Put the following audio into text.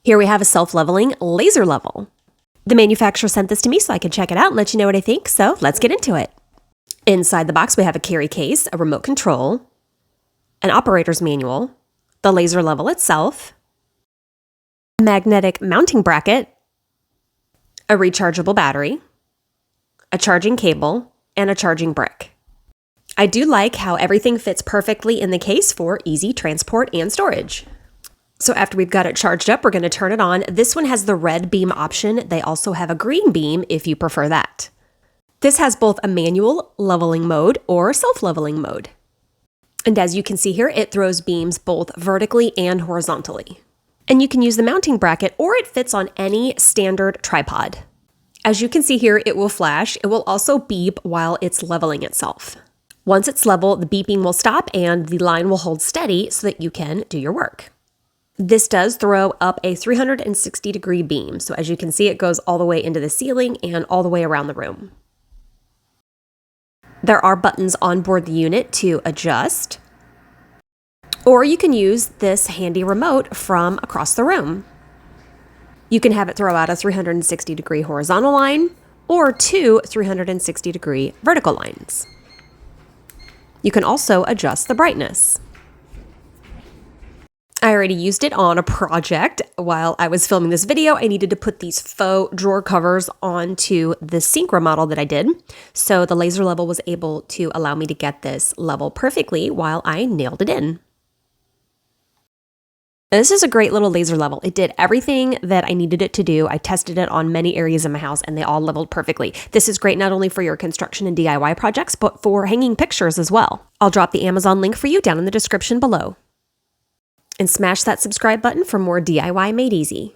Here we have a self-leveling laser level. The manufacturer sent this to me so I could check it out and let you know what I think, so let's get into it. Inside the box, we have a carry case, a remote control, an operator's manual, the laser level itself, a magnetic mounting bracket, a rechargeable battery, a charging cable, and a charging brick. I do like how everything fits perfectly in the case for easy transport and storage. So after we've got it charged up, we're going to turn it on. This one has the red beam option. They also have a green beam if you prefer that. This has both a manual leveling mode or self-leveling mode. And as you can see here, it throws beams both vertically and horizontally. And you can use the mounting bracket or it fits on any standard tripod. As you can see here, it will flash. It will also beep while it's leveling itself. Once it's level, the beeping will stop and the line will hold steady so that you can do your work. This does throw up a 360-degree beam. So as you can see, it goes all the way into the ceiling and all the way around the room. There are buttons on board the unit to adjust, or you can use this handy remote from across the room. You can have it throw out a 360-degree horizontal line or two 360-degree vertical lines. You can also adjust the brightness. I already used it on a project. While I was filming this video, I needed to put these faux drawer covers onto the sink remodel that I did. So the laser level was able to allow me to get this level perfectly while I nailed it in. This is a great little laser level. It did everything that I needed it to do. I tested it on many areas in my house and they all leveled perfectly. This is great not only for your construction and DIY projects, but for hanging pictures as well. I'll drop the Amazon link for you down in the description below. And smash that subscribe button for more DIY made easy.